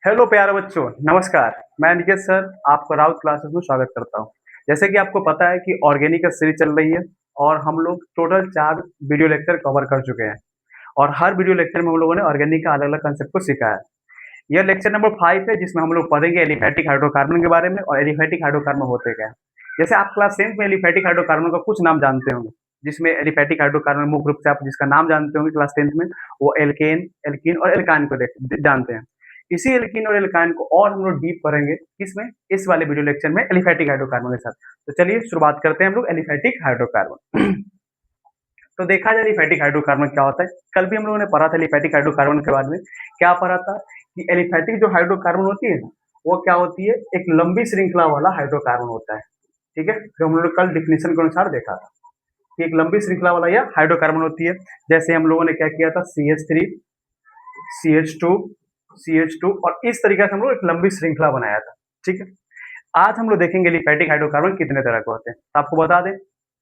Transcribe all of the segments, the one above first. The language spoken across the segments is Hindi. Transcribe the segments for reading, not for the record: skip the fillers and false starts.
हेलो प्यारे बच्चों, नमस्कार। मैं निकेत सर आपको राउत क्लासेस में स्वागत करता हूँ। जैसे कि आपको पता है कि ऑर्गेनिक का सीरीज चल रही है और हम लोग टोटल 4 वीडियो लेक्चर कवर कर चुके हैं और हर वीडियो लेक्चर में हम लोगों ने ऑर्गेनिक का अलग-अलग कांसेप्ट को सीखा है। यह लेक्चर नंबर 5 है जिसमें हम लोग पढ़ेंगे एलिफैटिक हाइड्रोकार्बन के बारे में और एलिफैटिक हाइड्रोकार्बन होते क्या हैं। जैसे आप क्लास 10th में एलिफैटिक हाइड्रोकार्बन का कुछ नाम जानते होंगे, जिसमें एलिफैटिक हाइड्रोकार्बन मुख्य रूप से आप जिसका नाम जानते होंगे क्लास 10th में, वो एल्केन, एल्कीन और एल्काइन को जानते हैं। इसी एल्कीन और एल्काइन को और हम लोग डीप करेंगे किसमें, इस वाले वीडियो लेक्चर में एलिफैटिक हाइड्रोकार्बन के साथ। तो चलिए शुरुआत करते हैं हम लोग एलिफैटिक हाइड्रोकार्बन। तो देखा जाए एलिफैटिक हाइड्रोकार्बन क्या होता है। कल भी हम लोगों ने पढ़ा था एलिफैटिक हाइड्रोकार्बन के बारे में। क्या पढ़ा था कि एलिफैटिक जो हाइड्रोकार्बन होती है ना, वो क्या होती है, एक लंबी श्रृंखला वाला हाइड्रोकार्बन होता है। ठीक है, जो हम लोगों ने कल डिफिनेशन के अनुसार देखा था कि एक लंबी श्रृंखला वाला यह हाइड्रोकार्बन होती है। जैसे हम लोगों ने क्या किया था, CH3, CH2, CH2 और इस तरीके से हम लोग एक लंबी श्रृंखला बनाया था। ठीक है, आज हम लोग देखेंगे एलिफैटिक हाइड्रोकार्बन कितने तरह के होते हैं। तो आपको बता दें,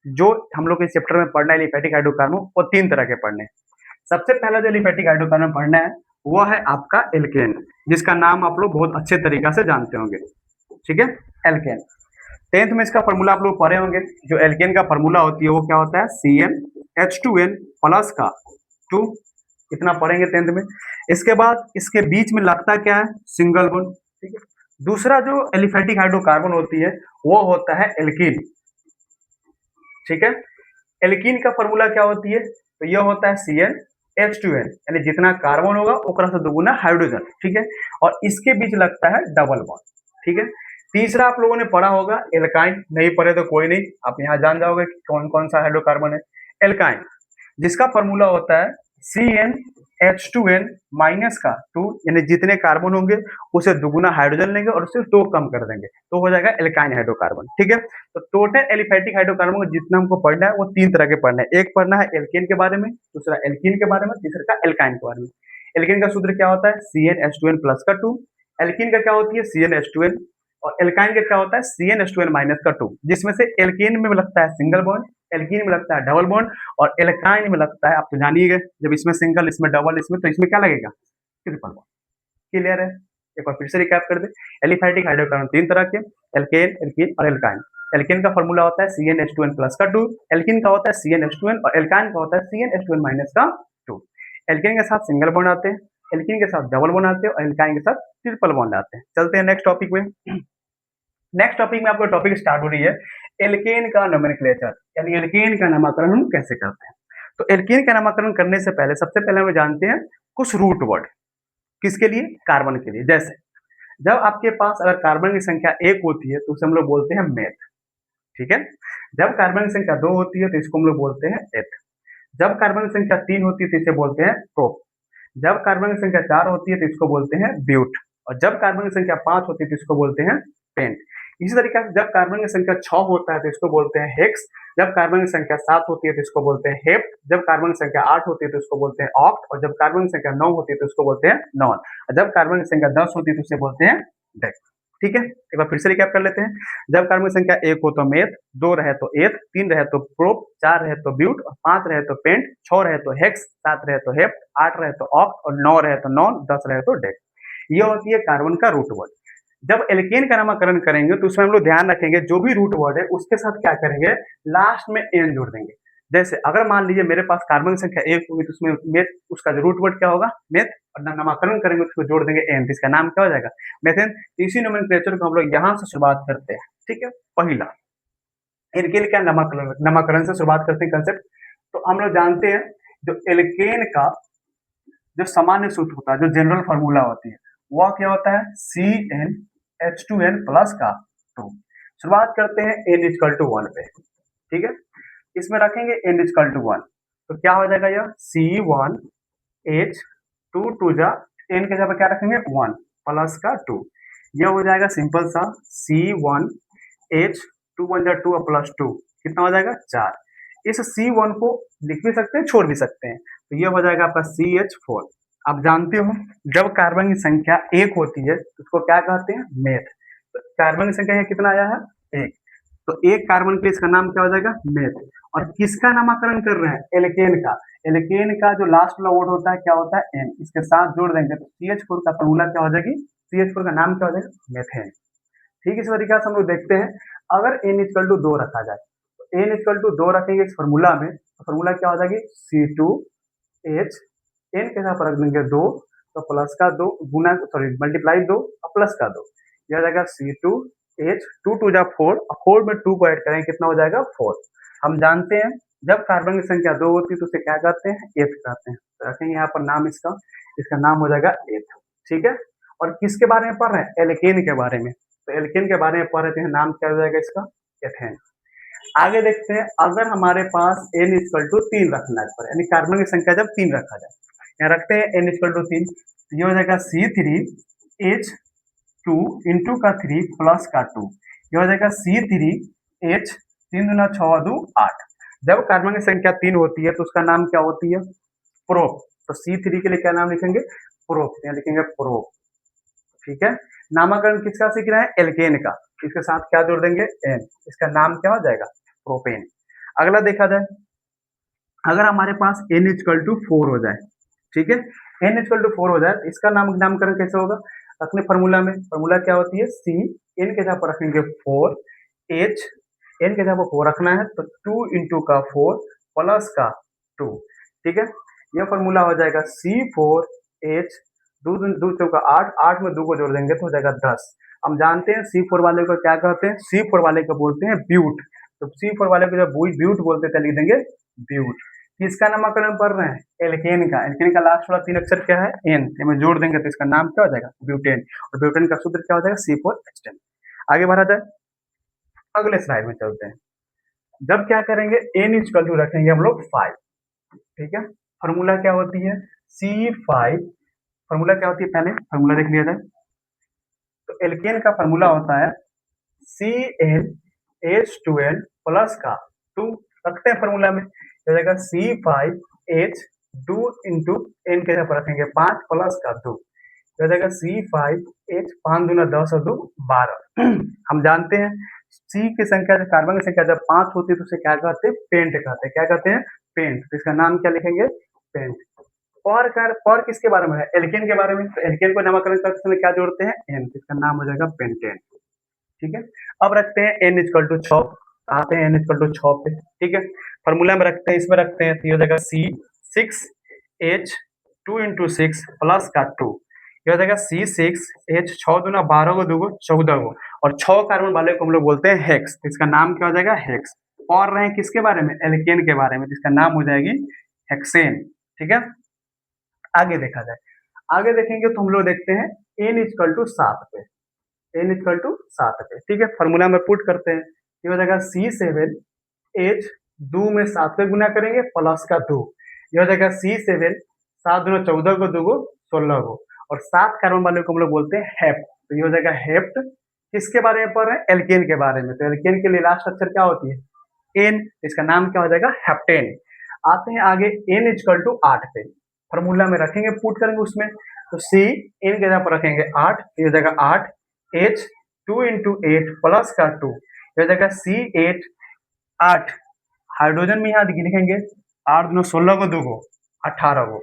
जो हम लोग इस चैप्टर में पढ़ना है एलिफैटिक हाइड्रोकार्बन, वो 3 तरह के पढ़ने हैं। सबसे पहला जो एलिफैटिक हाइड्रोकार्बन पढ़ना है वो है आपका एल्केन, जिसका नाम आप लोग बहुत अच्छे तरीका से जानते होंगे। ठीक है, एल्केन 10th में इसका फॉर्मूला आप लोग पढ़े होंगे। जो एल्केन का फॉर्मूला होती है वो क्या होता है, CnH2n प्लस का 2। इतना पढ़ेंगे 10th में। इसके बाद इसके बीच में लगता क्या है, सिंगल बॉन्ड। ठीक है, दूसरा जो एलिफैटिक हाइड्रोकार्बन होती है वो होता है एल्कीन। ठीक है, एल्कीन का फॉर्मूला क्या होती है, तो यह होता है CnH2n, यानी जितना कार्बन होगा उतना से दोगुना हाइड्रोजन। ठीक है, और इसके बीच लगता है डबल बॉन्ड। ठीक है, तीसरा आप लोगों ने पढ़ा होगा एल्काइन। नहीं पढ़े तो कोई नहीं, आप यहाँ जान जाओगे कि कौन कौन सा हाइड्रोकार्बन है। एल्काइन जिसका फॉर्मूला होता है CnH2n माइनस का 2, यानी जितने कार्बन होंगे उसे दुगुना हाइड्रोजन लेंगे और उसे 2 कम कर देंगे तो हो जाएगा एल्काइन हाइड्रोकार्बन। ठीक है, तो टोटल एलिफैटिक हाइड्रोकार्बन को जितना हमको पढ़ना है वो 3 तरह के पढ़ना है। एक पढ़ना है एल्केन के बारे में, दूसरा एल्कीन के बारे में, तीसरा का एल्काइन के बारे में। एल्केन का सूत्र क्या होता है, CnH2n प्लस का 2। एल्कीन का क्या होती है, CnH2n। और एल्काइन का क्या होता है, CnH2n माइनस का 2। जिसमें से एल्केन में लगता है सिंगल बॉन्ड, एल्कीन में लगता है डबल बॉन्ड और एल्काइन में लगता है, आप तो जानिएगा, जब इसमें सिंगल इसमें डबल इसमें, तो इसमें क्या लगेगा, ट्रिपल बॉन्ड। क्लियर है, एक बार फिर से रिकैप कर दे। एलिफैटिक हाइड्रोकार्बन 3 तरह के, एल्केन, एल्कीन और एल्काइन। एल्केन का फॉर्मूला होता है CnH2n प्लस का 2। एल्कीन का होता है CnH2n और एल्काइन का होता है CnH2n माइनस का 2। एल्केन के साथ सिंगल बॉन्ड आते हैं, एल्कीन के साथ डबल बॉन्ड आते हैं और एल्काइन के साथ ट्रिपल बॉन्ड आते हैं। चलते हैं नेक्स्ट टॉपिक में। नेक्स्ट टॉपिक में आपका टॉपिक स्टार्ट हो रही है एल्केन का नोमेनक्लेचर, यानी एल्केन का नामकरण हम कैसे करते हैं। तो एल्केन का नामकरण करने से पहले सबसे पहले हम जानते हैं कुछ रूट वर्ड, किसके लिए, कार्बन के लिए। जैसे जब आपके पास अगर कार्बन की संख्या 1 होती है तो उसे हम लोग बोलते हैं मेथ। ठीक है, जब कार्बन की संख्या 2 होती है तो इसको हम लोग बोलते हैं एथ। जब कार्बन की संख्या 3 होती है तो इसे बोलते हैं प्रोप। जब कार्बन की संख्या 4 होती है तो इसको बोलते हैं ब्यूट। और जब कार्बन की संख्या 5 होती है तो इसको बोलते हैं पेंट। इसी तरीके से जब कार्बन की संख्या 6 होता है तो इसको बोलते हैं हेक्स। जब कार्बन की संख्या 7 होती है तो इसको बोलते हैं हेप्ट। जब कार्बन की संख्या 8 होती है तो इसको बोलते हैं ऑक्ट। और जब कार्बन की संख्या 9 होती है तो इसको बोलते हैं नॉन। और जब कार्बन की संख्या 10 होती है तो इसे बोलते हैं डेक। ठीक है, एक बार फिर से रिकैप कर लेते हैं। जब कार्बन की संख्या 1 हो तो मेथ, 2 रहे तो एथ, 3 रहे तो प्रोप, 4 रहे तो ब्यूट, 5 रहे तो पेंट, 6 रहे तो हेक्स, 7 रहे तो हेप्ट, 8 रहे तो ऑक्ट और 9 रहे तो नॉन, 10 रहे तो डेक। ये होती है कार्बन का रूट वर्ड। जब एल्केन का नामकरण करेंगे तो उसमें हम लोग ध्यान रखेंगे जो भी रूट वर्ड है उसके साथ क्या करेंगे, लास्ट में एन जोड़ देंगे। जैसे अगर मान लीजिए मेरे पास कार्बन की संख्या 1 होगी तो उसमें मेथ, उसका जो रूट वर्ड क्या होगा, मेथ, और नामकरण करेंगे तो उसको जोड़ देंगे एन, इसका नाम क्या हो जाएगा, मेथेन। इसी नोमेनक्लेचर को हम लोग यहाँ से शुरुआत करते हैं। ठीक है, पहला एल्केन का नामकरण से शुरुआत करते हैं कंसेप्ट। तो हम लोग जानते हैं जो एल्केन का जो सामान्य सूत्र होता है, जो जनरल फॉर्मूला होती है, वह क्या होता है, CnH2n प्लस का 2। शुरुआत करते हैं n इक्वल टू 1 पे। ठीक है, इसमें रखेंगे n इक्वल टू 1 तो क्या हो जाएगा, यह C1H2 टू जा n के जगह क्या रखेंगे 1 प्लस का 2। यह हो जाएगा सिंपल सा C1H2 1 जा 2 प्लस 2 कितना हो जाएगा 4। इस C1 को लिख भी सकते हैं, छोड़ भी सकते हैं, तो ये हो जाएगा आपका CH4। आप जानते हो जब कार्बन की संख्या 1 होती है तो उसको क्या कहते हैं, मेथ। तो कार्बन की संख्या यहाँ कितना आया है, 1, तो एक कार्बन के इसका नाम क्या हो जाएगा, मेथ। और किसका नामकरण कर रहे हैं, एल्केन का। एल्केन का जो लास्ट वाला वर्ड होता है क्या होता है, एन, इसके साथ जोड़ देंगे तो CH4 का फॉर्मूला क्या हो जाएगी, CH4 का नाम क्या हो जाएगा, मेथेन। ठीक इसी तरीके से हम लोग देखते हैं, अगर n=2 रखा जाए तो n=2 रखेंगे इस फॉर्मूला में, तो फॉर्मूला क्या हो जाएगी, C2H, n के साथ रख देंगे 2, तो प्लस का 2 गुना सॉरी मल्टीप्लाई 2 और प्लस का 2, यह हो जाएगा C2H, 2 2 जा 4, 4 में 2 को ऐड करेंगे कितना हो जाएगा 4। हम जानते हैं जब कार्बन की संख्या 2 होती है तो उसे क्या कहते हैं, एथ कहते हैं। तो रखेंगे यहाँ पर नाम इसका, इसका नाम हो जाएगा एथ। ठीक है, और किसके बारे में पढ़ रहे हैं, एल्केन के बारे में। तो एल्केन के बारे में पढ़ रहे हैं, नाम क्या हो जाएगा इसका, एथेन। आगे देखते हैं, अगर हमारे पास n=3 रखना है पर, यानी कार्बन की संख्या जब 3 रखा जाए, यहाँ रखते हैं n=3, तो ये हो जाएगा C3H2 इंटू का 3 प्लस का 2, ये हो जाएगा C3H, 3 दूना 6 2 8। जब कार्बन की संख्या 3 होती है तो उसका नाम क्या होती है, प्रोप। तो C3 के लिए क्या नाम लिखेंगे, प्रोप, यहाँ लिखेंगे प्रोप। ठीक है, नामकरण किसका सीख रहे हैं, एल्केन का, इसके साथ क्या जोड़ देंगे, एन, इसका नाम क्या हो जाएगा, प्रोपेन। अगला देखा जाए, अगर हमारे पास n=4 हो जाए, ठीक है, n=4 हो जाए तो इसका नामकरण कैसे होगा, अपने फॉर्मूला में, फॉर्मूला क्या होती है, C, n के जगह पर रखेंगे 4, H, n के जगह पर 4 रखना है तो 2 इंटू का 4 प्लस का 2। ठीक है, यह फॉर्मूला हो जाएगा C4H, 2 चौका 8, 8 में 2 को जोड़ देंगे तो हो जाएगा 10। हम जानते हैं C4 वाले को क्या कहते हैं, C4 वाले को बोलते हैं ब्यूट। तो C4 वाले को जब ब्यूट बोलते हैं लिख देंगे ब्यूट। किसका नामकरण पढ़ रहे हैं, एल्केन का। एल्केन का लास्ट वाला 3 अक्षर क्या है, एन, में जोड़ देंगे तो इसका नाम क्या हो जाएगा, ब्यूटेन। और ब्यूटेन का सूत्र क्या हो जाएगा, C4H10। आगे बढ़ा जाए, अगले स्लाइड में चलते हैं। जब क्या करेंगे, n= रखेंगे हम लोग 5। ठीक है, फॉर्मूला क्या होती है, C5, फॉर्मूला क्या होती है, पहले फॉर्मूला देख लिया जाए। तो एल्केन का फॉर्मूला होता है CnH12 प्लस का 2, रखते हैं फॉर्मूला में, हो जाएगा C5H, 2 इंटू n के जगह पर रखेंगे 5 प्लस का 2, हो जाएगा C5H, 5 दूना 10 और 2 12। हम जानते हैं C की संख्या, कार्बन की संख्या जब 5 होती है तो उसे क्या कहते हैं, पेंट कहते हैं। क्या कहते हैं, पेंट। तो इसका नाम क्या लिखेंगे, पेंट। पर किसके बारे में है, एल्केन के बारे में। तो एल्केन को नामकरण करते समय क्या जोड़ते हैं, n, इसका नाम हो जाएगा पेंटेन। ठीक है, अब रखते हैं n=6, आते हैं n=6 पे। ठीक है, फॉर्मूला में रखते हैं, इसमें रखते हैं तो ये हो जाएगा C6H, 2 इंटू 6 प्लस का 2, ये हो जाएगा C6H, 6 दूना 12 को 2 को 14 को, और 6 कार्बन वाले को हम लोग बोलते हैं हेक्स। तो इसका नाम क्या हो जाएगा, हेक्स। और रहे किसके बारे में, एल्केन के बारे में, जिसका नाम हो जाएगी हेक्सेन। ठीक है, आगे देखा जाए, आगे देखेंगे तो हम लोग देखते हैं n=7 पे, n=7 पे। ठीक है, फॉर्मूला में पुट करते हैं, ये हो जाएगा C7H, 2 में 7 से गुना करेंगे प्लस का 2, ये हो जाएगा C7, 7 दूना 14 को 2 को 16 को, और 7 कार्बन वाले को हम लोग बोलते हैं हेप्ट। तो ये हो जाएगा हेप्ट। किसके बारे में पढ़ रहे हैं, एल्केन के बारे में। तो एल्केन के लिए लास्ट अक्षर क्या होती है, n, इसका नाम क्या हो जाएगा, हेप्टेन। आते हैं आगे n=8 पे, फॉर्मूला में रखेंगे, पुट करेंगे उसमें, तो C, n के जगह पर रखेंगे 8, ये हो जाएगा 8, H, 2 इंटू 8 प्लस का 2, ये हो जाएगा C8, 8, हाइड्रोजन में यहाँ लिखेंगे 8 दूना 16 को 2 को 18 को।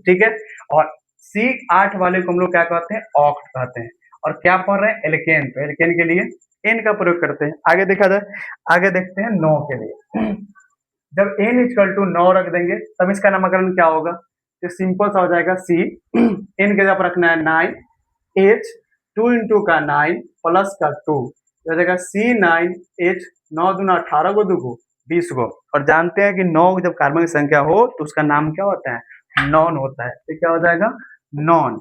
ठीक है, और C8 वाले को हम लोग क्या कहते हैं, ऑक्ट कहते हैं। और क्या पढ़ रहे हैं, एल्केन। तो एल्केन के लिए n का प्रयोग करते हैं। आगे देखा जाए, आगे देखते हैं 9 के लिए। जब n=9 रख देंगे तब इसका नामकरण क्या होगा, तो सिंपल सा हो जाएगा C, n के जगह पर रखना है 9, H, 2 इंटू का 9 प्लस का 2, हो जाएगा C9H, 9 दूना 18 को 2 को 20 को। और जानते हैं कि 9 जब कार्बन की संख्या हो तो उसका नाम क्या होता है, नॉन होता है। तो क्या हो जाएगा, नॉन।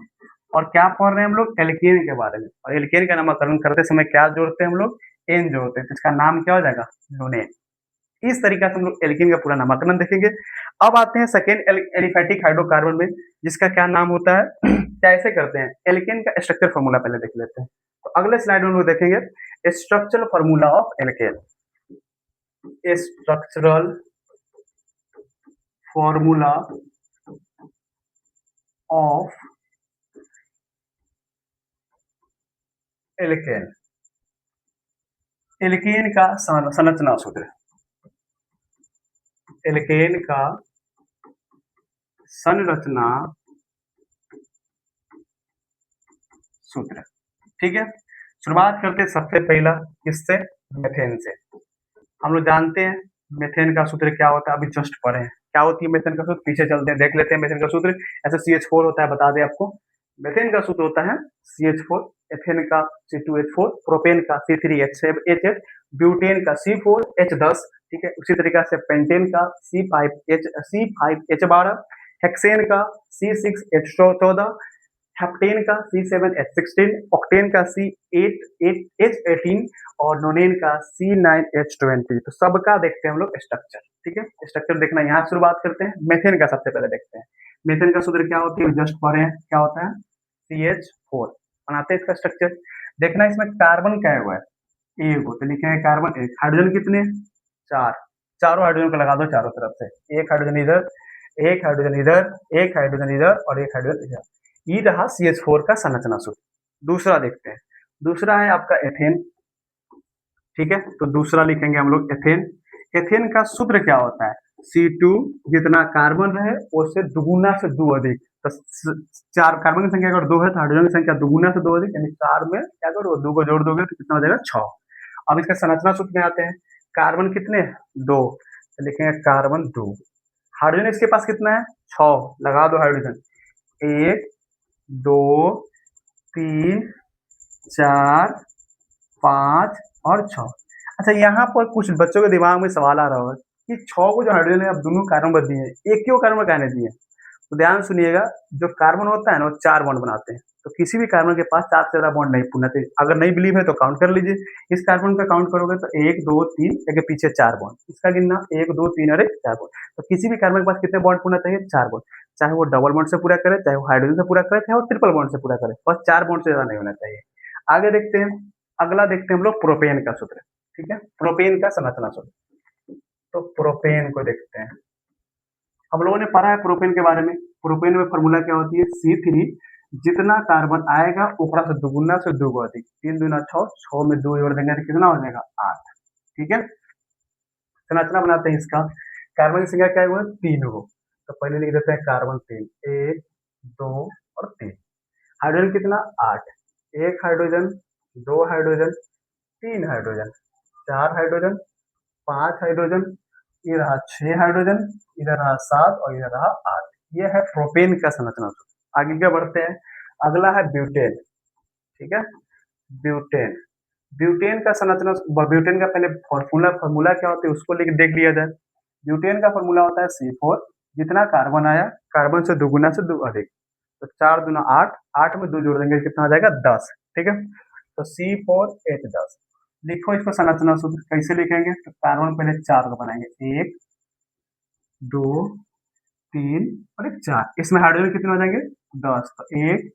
और क्या पढ़ रहे हैं हम लोग, एल्केन के बारे में। और एल्केन का नामकरण करते समय क्या जोड़ते हैं हम लोग, n जोड़ते हैं, तो इसका नाम क्या हो जाएगा, लुनेन। इस तरीके से हम लोग एल्केन का पूरा नामकरण देखेंगे। अब आते हैं सेकेंड एलिफेटिक हाइड्रोकार्बन में, जिसका क्या नाम होता है, कैसे करते हैं। एल्केन का स्ट्रक्चर फॉर्मूला पहले देख लेते हैं। तो अगले स्लाइड में हम लोग देखेंगे structural formula of alkene. Structural formula of alkene. Alkene का संरचना सूत्र, एल्केन का संरचना सूत्र। ठीक है, शुरुआत करते हैं सबसे पहला किससे, मेथेन से। हम लोग जानते हैं मेथेन का सूत्र क्या होता है, अभी जस्ट पढ़े हैं क्या होती है मेथेन का सूत्र, पीछे चलते हैं देख लेते हैं मेथेन का सूत्र। ऐसे CH4 होता है, बता दें आपको मेथेन का सूत्र होता है CH4, एथेन का C2H4, प्रोपेन का C3H8, ब्यूटेन का C4H10, ठीक है। उसी तरीका से पेंटेन का C5H12, हेक्सेन का C6H14, हेप्टेन का C7H16, ऑक्टेन का C8H18 और नोनेन का C9H20। तो सबका देखते हैं हम लोग स्ट्रक्चर। ठीक है, स्ट्रक्चर देखना यहाँ शुरुआत करते हैं। मेथेन का सबसे पहले देखते हैं। मेथेन का सूत्र क्या होती है, जस्ट पढ़े हैं क्या होता है, CH4 बनाते हैं। इसका स्ट्रक्चर देखना, इसमें कार्बन क्या हुआ है, एक, तो लिखेंगे कार्बन एक, हाइड्रोजन कितने, चार, चारों हाइड्रोजन को लगा दो चारों तरफ से, एक हाइड्रोजन इधर, एक हाइड्रोजन इधर, एक हाइड्रोजन इधर और एक हाइड्रोजन इधर। ये रहा CH4 का संरचना सूत्र। दूसरा देखते हैं, दूसरा है आपका एथेन। ठीक है, तो दूसरा लिखेंगे हम लोग एथेन। एथेन का सूत्र क्या होता है, C2 जितना कार्बन रहे उससे दुगुना से दो अधिक। तो चार कार्बन की संख्या अगर दो है तो हाइड्रोजन की संख्या दुगुना से दो अधिक, यानी चार में क्या करो, दो को जोड़ दोगे तो कितना हो जाएगा, 6। अब इसका संरचना सूत्र में आते हैं, कार्बन कितने, दो, तो लिखेंगे कार्बन दो। हाइड्रोजन इसके पास कितना है, 6, लगा दो हाइड्रोजन, एक, दो, तीन, चार, पाँच और 6। अच्छा, यहाँ पर कुछ बच्चों के दिमाग में सवाल आ रहा होगा कि 6 को जो हाइड्रोजन है, अब दोनों कार्बन बदली है, एक क्यों कार्बन कहने दिए। तो ध्यान सुनिएगा, जो कार्बन होता है ना वो 4 बॉन्ड बनाते हैं, तो किसी भी कार्बन के पास 4 से ज्यादा बॉन्ड नहीं पूर्णा चाहिए। अगर नहीं बिलीव है तो काउंट कर लीजिए, इस कार्बन का काउंट करोगे तो 1 2 3, एक पीछे 4 बॉन्ड, इसका गिनना 1 2 3 और 1 4 बॉन्ड। तो किसी भी कार्बन के पास कितने बॉन्ड पूर्णा चाहिए, 4 बॉन्ड, चाहे वो डबल बॉन्ड से पूरा करे, चाहे वो हाइड्रोजन से पूरा करे, चाहे वो ट्रिपल बॉन्ड से पूरा करे, बस 4 बॉन्ड से ज्यादा नहीं होना चाहिए। आगे देखते हैं, अगला देखते हैं हम लोग प्रोपेन का सूत्र। ठीक है, प्रोपेन का संरचना सूत्र। तो प्रोपेन को देखते हैं, हम लोगों ने पढ़ा है प्रोपेन के बारे में। प्रोपेन में फॉर्मूला क्या होती है, C3 जितना कार्बन आएगा ओकरा से दुगुना से दुगो अधिक, 3 दूना 6, 6 में 2 जोड़ देंगे तो कितना हो जाएगा, 8। ठीक है, संरचना बनाते हैं इसका। कार्बन की संख्या क्या है, 3 हो, तो पहले लिख देते हैं कार्बन 3, 1 2 और 3। हाइड्रोजन कितना, 8, एक हाइड्रोजन, दो हाइड्रोजन, तीन हाइड्रोजन, चार हाइड्रोजन, पांच हाइड्रोजन, ये रहा 6 हाइड्रोजन, इधर रहा 7 और इधर रहा 8। ये है प्रोपेन का संरचना सूत्र। आगे क्या बढ़ते हैं, अगला है ब्यूटेन। ठीक है, ब्यूटेन, ब्यूटेन का संरचना, ब्यूटेन का पहले फॉर्मूला क्या होता है उसको लेके देख लिया जाए। ब्यूटेन का फॉर्मूला होता है C4, जितना कार्बन आया कार्बन से दुगुना से दो अधिक, तो 4 दूना 8, 8 में 2 जोड़ देंगे कितना हो जाएगा, 10। ठीक है, तो C4H10 लिखो। इसको संरचना सूत्र कैसे लिखेंगे, तो कार्बन पहले 4 को बनाएंगे, 1 2 3 और एक 4, इसमें हाइड्रोजन कितने हो जाएंगे, 10। तो 1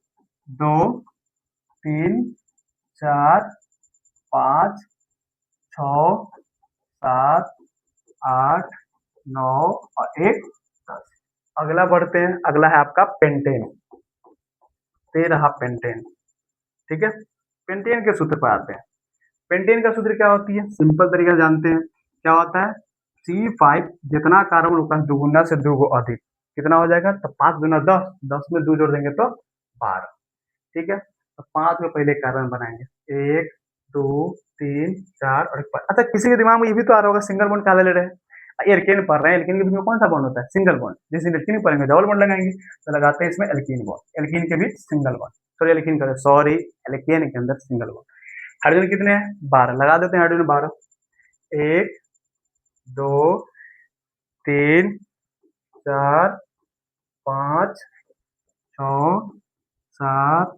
2 3 4 5 6 7 8 9 और 1 10। अगला बढ़ते हैं, अगला है आपका पेंटेन। ये रहा पेंटेन। ठीक है, पेंटेन के सूत्र पर आते हैं। पेंटेन का सूत्र क्या होती है, सिंपल तरीका जानते हैं क्या होता है, C5 जितना कार्बन होगा दुगुना से दो अधिक, कितना हो जाएगा, तो 5 दूना 10, 10 में 2 जोड़ देंगे तो 12। ठीक है, तो 5 में पहले कार्बन बनाएंगे, 1 2 3 4 और 5। अच्छा, किसी के दिमाग में ये भी तो आ रहा होगा सिंगल बॉन्ड क्या ले रहे हैं, एल्केन पढ़ रहे हैं, एल्केन के बीच में कौन सा बॉन्ड होता है, सिंगल बॉन्ड। जिस दिन एल्कीन पढ़ेंगे डबल बॉन्ड लगाएंगे, तो लगाते हैं इसमें एल्कीन बॉन्ड, एल्कीन के बीच सिंगल बॉन्ड, सॉरी एल्कीन करे, सॉरी एल्केन के अंदर सिंगल बॉन्ड। हाइड्रोजन कितने हैं, 12, लगा देते हैं हाइड्रोजन 12, 1 2 3 4 5 6 7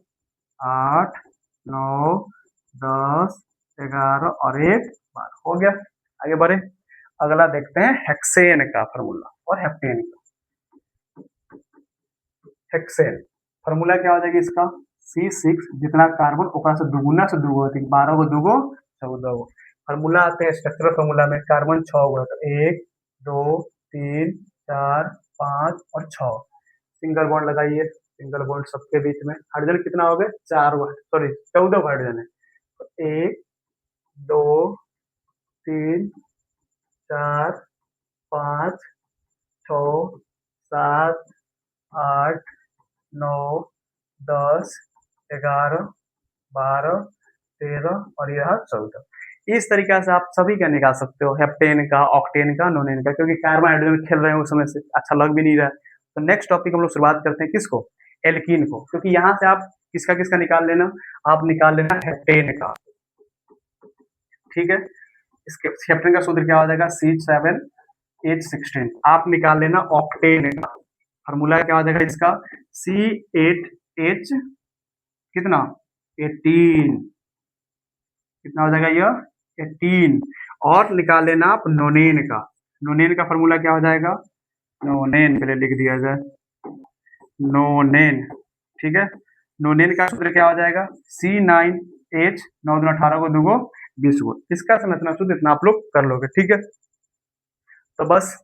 8 9 10 11 और 1 12 हो गया। आगे बढ़े, अगला देखते हैं हेक्सेन का फॉर्मूला और हेप्टेन का। हेक्सेन फॉर्मूला क्या हो जाएगा इसका, C6 जितना कार्बन ओकरा से दुगुना से दुगो अधिक, 12 को दुगो 14 गो। फॉर्मूला आते हैं स्ट्रक्चरल फॉर्मूला में, कार्बन 6 गो है तो 1 2 3 4 5 और 6, सिंगल बॉन्ड लगाइए, सिंगल बॉन्ड सबके बीच में। हाइड्रोजन कितना हो गए, 4, सॉरी 14 हाइड्रोजन है, तो 1 2 3 4 5 6 7 8 9 10 11 12, 13 और ये रहा 14। इस तरीक़े से आप सभी का निकाल सकते हो, हेप्टेन का, ऑक्टेन का, नोनेन का, क्योंकि कार्बन हाइड्रोजन में खेल रहे हैं उस समय से अच्छा लग भी नहीं रहा है। तो नेक्स्ट टॉपिक हम लोग शुरुआत करते हैं किसको? एल्कीन को, क्योंकि यहाँ से आप किसका निकाल लेना, आप निकाल लेना हेप्टेन का, ठीक है। इसके हेप्टेन का सूत्र क्या हो जाएगा? C7H16। आप निकाल लेना ऑक्टेन का, फार्मूला क्या हो जाएगा इसका? C8H कितना? 18। कितना हो जाएगा यह? 18। और निकाल लेना आप नोनेन का। नोनेन का फार्मूला क्या हो जाएगा? नोनेन पहले लिख दिया जाए, नोनेन, ठीक है। नोनेन का सूत्र क्या हो जाएगा? C9H 9 दूना 18 को 2 को 20 को। इसका समझना सूत्र इतना आप लोग कर लोगे, ठीक है। तो बस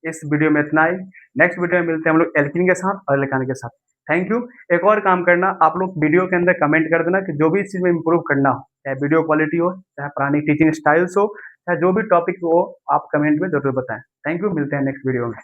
इस वीडियो में इतना ही। नेक्स्ट वीडियो में मिलते हैं हम लोग एल्कीन के साथ और एल्कान के साथ। Thank you. एक और काम करना, आप लोग वीडियो के अंदर कमेंट कर देना कि जो भी इस चीज़ में इम्प्रूव करना हो, चाहे वीडियो क्वालिटी हो, चाहे पुरानी टीचिंग स्टाइल्स हो, चाहे जो भी टॉपिक हो, आप कमेंट में जरूर बताएं। थैंक यू, मिलते हैं नेक्स्ट वीडियो में।